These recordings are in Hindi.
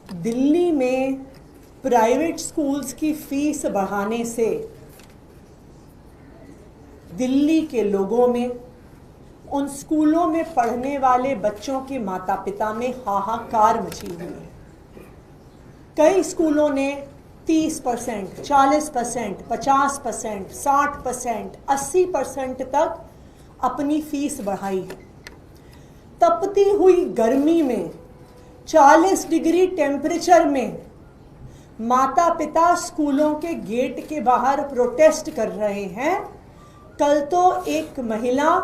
दिल्ली में प्राइवेट स्कूल्स की फीस बढ़ाने से दिल्ली के लोगों में, उन स्कूलों में पढ़ने वाले बच्चों के माता पिता में हाहाकार मची हुई है। कई स्कूलों ने 30%, 40%, 50%, 60%, 80% तक अपनी फीस बढ़ाई है। तपती हुई गर्मी में 40 डिग्री टेम्परेचर में माता पिता स्कूलों के गेट के बाहर प्रोटेस्ट कर रहे हैं। कल तो एक महिला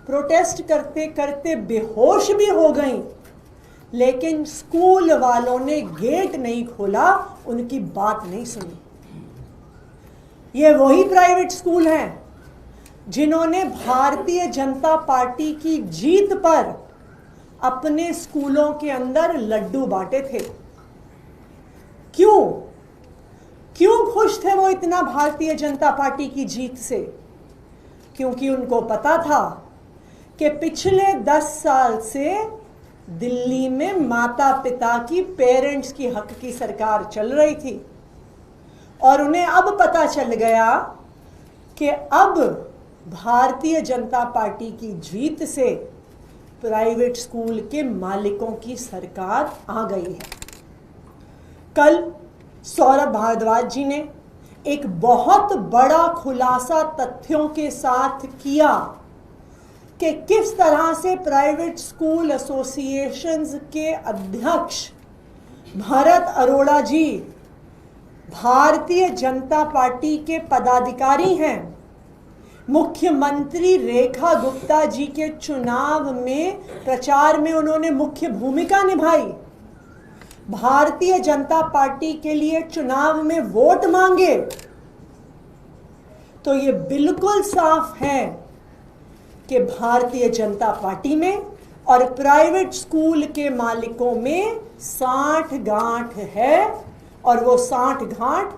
प्रोटेस्ट करते करते बेहोश भी हो गई, लेकिन स्कूल वालों ने गेट नहीं खोला, उनकी बात नहीं सुनी। ये वही प्राइवेट स्कूल हैं जिन्होंने भारतीय जनता पार्टी की जीत पर अपने स्कूलों के अंदर लड्डू बांटे थे। क्यों खुश थे वो इतना भारतीय जनता पार्टी की जीत से? क्योंकि उनको पता था कि पिछले 10 साल से दिल्ली में माता पिता की, पेरेंट्स की हक की सरकार चल रही थी और उन्हें अब पता चल गया कि अब भारतीय जनता पार्टी की जीत से प्राइवेट स्कूल के मालिकों की सरकार आ गई है। कल सौरभ भारद्वाज जी ने एक बहुत बड़ा खुलासा तथ्यों के साथ किया कि किस तरह से प्राइवेट स्कूल एसोसिएशंस के अध्यक्ष भरत अरोड़ा जी भारतीय जनता पार्टी के पदाधिकारी हैं। मुख्यमंत्री रेखा गुप्ता जी के चुनाव में, प्रचार में उन्होंने मुख्य भूमिका निभाई। भारतीय जनता पार्टी के लिए चुनाव में वोट मांगे। तो ये बिल्कुल साफ है कि भारतीय जनता पार्टी में और प्राइवेट स्कूल के मालिकों में साठ गांठ है और वो साठ गांठ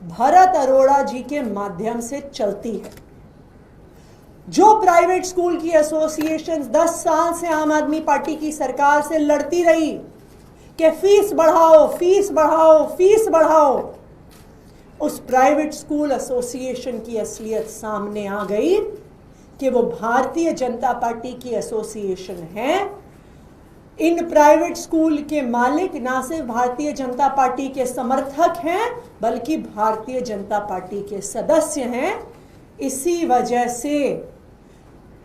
भरत अरोड़ा जी के माध्यम से चलती है। जो प्राइवेट स्कूल की एसोसिएशंस 10 साल से आम आदमी पार्टी की सरकार से लड़ती रही कि फीस बढ़ाओ, फीस बढ़ाओ, फीस बढ़ाओ, उस प्राइवेट स्कूल एसोसिएशन की असलियत सामने आ गई कि वो भारतीय जनता पार्टी की एसोसिएशन है। इन प्राइवेट स्कूल के मालिक ना सिर्फ भारतीय जनता पार्टी के समर्थक हैं, बल्कि भारतीय जनता पार्टी के सदस्य हैं। इसी वजह से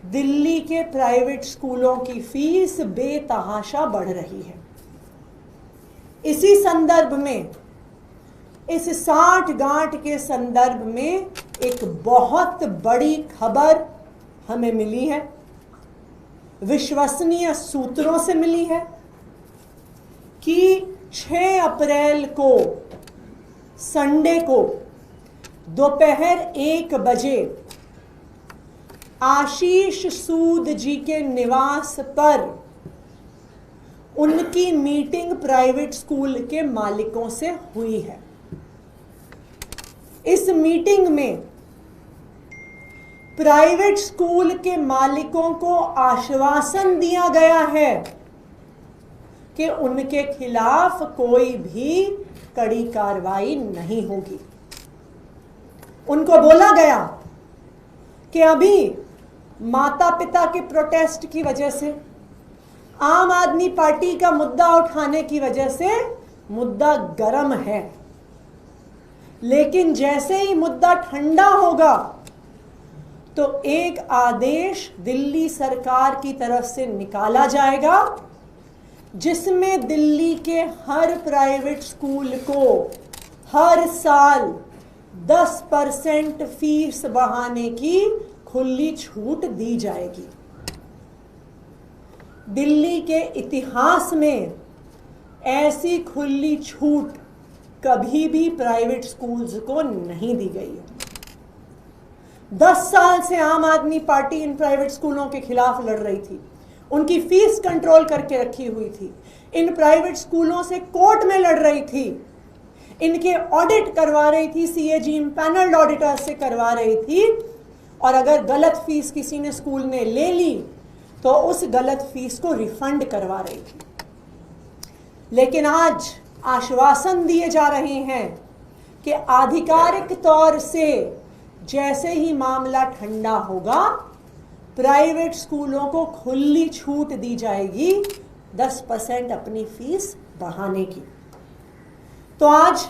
दिल्ली के प्राइवेट स्कूलों की फीस बेतहाशा बढ़ रही है। इसी संदर्भ में, इस 60 गांठ के संदर्भ में एक बहुत बड़ी खबर हमें मिली है, विश्वसनीय सूत्रों से मिली है कि 6 अप्रैल को, संडे को दोपहर 1 बजे आशीष सूद जी के निवास पर उनकी मीटिंग प्राइवेट स्कूल के मालिकों से हुई है। इस मीटिंग में प्राइवेट स्कूल के मालिकों को आश्वासन दिया गया है कि उनके खिलाफ कोई भी कड़ी कार्रवाई नहीं होगी। उनको बोला गया कि अभी माता पिता के प्रोटेस्ट की वजह से, आम आदमी पार्टी का मुद्दा उठाने की वजह से मुद्दा गर्म है, लेकिन जैसे ही मुद्दा ठंडा होगा तो एक आदेश दिल्ली सरकार की तरफ से निकाला जाएगा जिसमें दिल्ली के हर प्राइवेट स्कूल को हर साल 10% फीस बढ़ाने की खुली छूट दी जाएगी। दिल्ली के इतिहास में ऐसी खुली छूट कभी भी प्राइवेट स्कूल्स को नहीं दी गई है। 10 साल से आम आदमी पार्टी इन प्राइवेट स्कूलों के खिलाफ लड़ रही थी, उनकी फीस कंट्रोल करके रखी हुई थी, इन प्राइवेट स्कूलों से कोर्ट में लड़ रही थी, इनके ऑडिट करवा रही थी, सीएजी पैनल्ड ऑडिटर से करवा रही थी, और अगर गलत फीस किसी ने स्कूल ने ले ली तो उस गलत फीस को रिफंड करवा रही थी। लेकिन आज आश्वासन दिए जा रहे हैं कि आधिकारिक तौर से जैसे ही मामला ठंडा होगा प्राइवेट स्कूलों को खुली छूट दी जाएगी 10% अपनी फीस बढ़ाने की। तो आज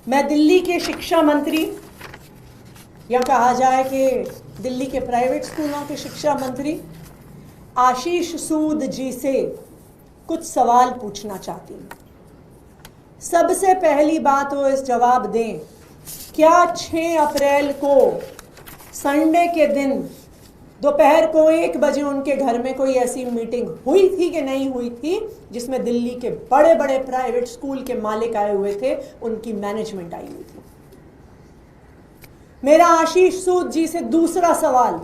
मैं दिल्ली के शिक्षा मंत्री, या कहा जाए कि दिल्ली के प्राइवेट स्कूलों के शिक्षा मंत्री आशीष सूद जी से कुछ सवाल पूछना चाहती हूँ। सबसे पहली बात वो इस जवाब दें, क्या 6 अप्रैल को संडे के दिन दोपहर को 1 बजे उनके घर में कोई ऐसी मीटिंग हुई थी कि नहीं हुई थी जिसमें दिल्ली के बड़े बड़े प्राइवेट स्कूल के मालिक आए हुए थे, उनकी मैनेजमेंट आई हुई थी? मेरा आशीष सूद जी से दूसरा सवाल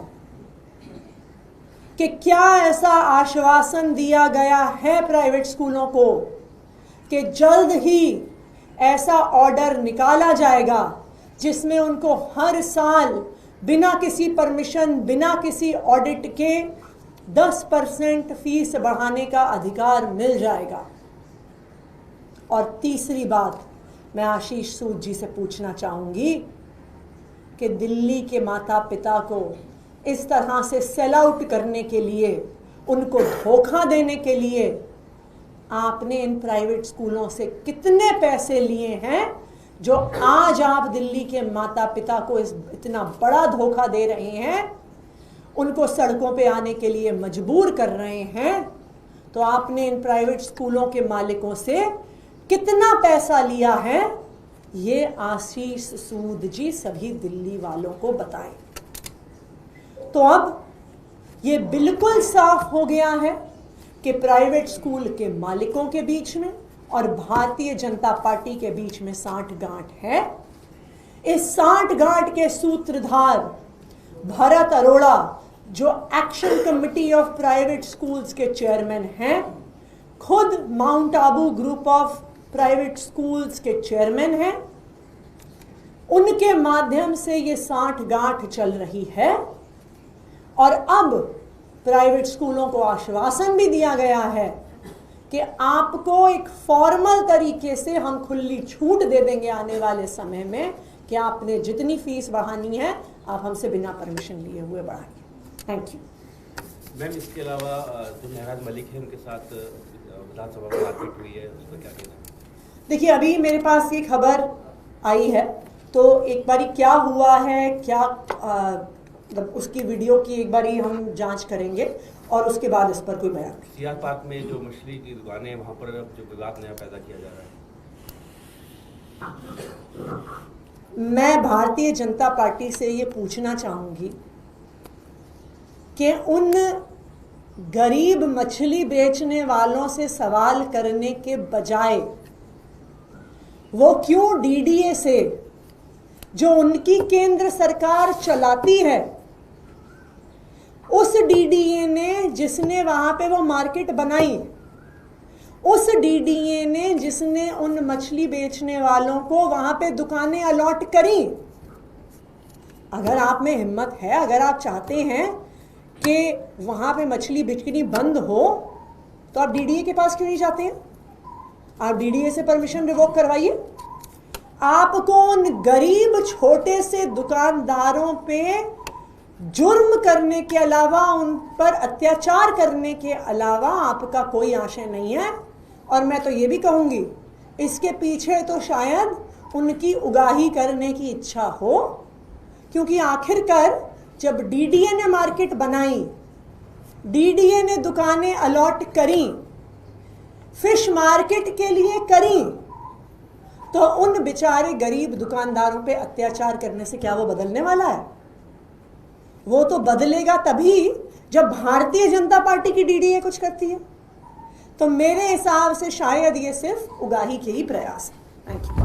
कि क्या ऐसा आश्वासन दिया गया है प्राइवेट स्कूलों को कि जल्द ही ऐसा ऑर्डर निकाला जाएगा जिसमें उनको हर साल बिना किसी परमिशन, बिना किसी ऑडिट के 10% फीस बढ़ाने का अधिकार मिल जाएगा? और तीसरी बात मैं आशीष सूद जी से पूछना चाहूंगी कि दिल्ली के माता पिता को इस तरह से सेल आउट करने के लिए, उनको धोखा देने के लिए आपने इन प्राइवेट स्कूलों से कितने पैसे लिए हैं जो आज आप दिल्ली के माता पिता को इतना बड़ा धोखा दे रहे हैं, उनको सड़कों पे आने के लिए मजबूर कर रहे हैं? तो आपने इन प्राइवेट स्कूलों के मालिकों से कितना पैसा लिया है, ये आशीष सूद जी सभी दिल्ली वालों को बताएं। तो अब ये बिल्कुल साफ हो गया है कि प्राइवेट स्कूल के मालिकों के बीच में और भारतीय जनता पार्टी के बीच में सांठ-गांठ है। इस सांठ-गांठ के सूत्रधार भरत अरोड़ा, जो action committee of private schools के चेयरमैन हैं, खुद mount Abu group of private schools के चेयरमैन हैं, उनके माध्यम से ये सांठ-गांठ चल रही है। और अब प्राइवेट स्कूलों को आश्वासन भी दिया गया है कि आपको एक फॉर्मल तरीके से हम खुली छूट दे देंगे आने वाले समय में कि आपने जितनी फीस बढ़ानी है आप हमसे बिना परमिशन लिए हुए बढ़ाइए। Thank you ma'am. इसके अलावा जो महराज मलिक है उनके साथ विधानसभा में मारपीट हुई है, उसका क्या कहना है? देखिए, अभी मेरे पास ये खबर आई है, तो एक बारी क्या हुआ है, क्या उसकी वीडियो की एक बारी हम जांच करेंगे और उसके बाद इस पर कोई बयान नहीं। सीआर पार्क में जो मछली की दुकानें हैं वहाँ पर जो विवाद नया पैदा किया जा रहा है, मैं भारतीय जनता पार्टी से ये पूछना चाहूंगी कि उन गरीब मछली बेचने वालों से सवाल करने के बजाय वो क्यों डीडीए से, जो उनकी केंद्र सरकार चलाती है, उस डीडीए ने जिसने वहां पे वो मार्केट बनाई, उस डीडीए ने जिसने उन मछली बेचने वालों को वहां पे दुकानें अलॉट करी, अगर आप में हिम्मत है, अगर आप चाहते हैं कि वहां पे मछली बिक्री बंद हो, तो आप डीडीए के पास क्यों नहीं जाते हैं? आप डीडीए से परमिशन रिवोक करवाइए। आपको उन गरीब छोटे से दुकानदारों पे जुर्म करने के अलावा, उन पर अत्याचार करने के अलावा आपका कोई आशय नहीं है। और मैं तो ये भी कहूँगी, इसके पीछे तो शायद उनकी उगाही करने की इच्छा हो, क्योंकि आखिरकार जब डीडीए ने मार्केट बनाई, डीडीए ने दुकानें अलॉट करी, फिश मार्केट के लिए करी, तो उन बेचारे गरीब दुकानदारों पे अत्याचार करने से क्या वो बदलने वाला है? वो तो बदलेगा तभी जब भारतीय जनता पार्टी की डीडीए कुछ करती है। तो मेरे हिसाब से शायद ये सिर्फ उगाही के ही प्रयास है। Thank you.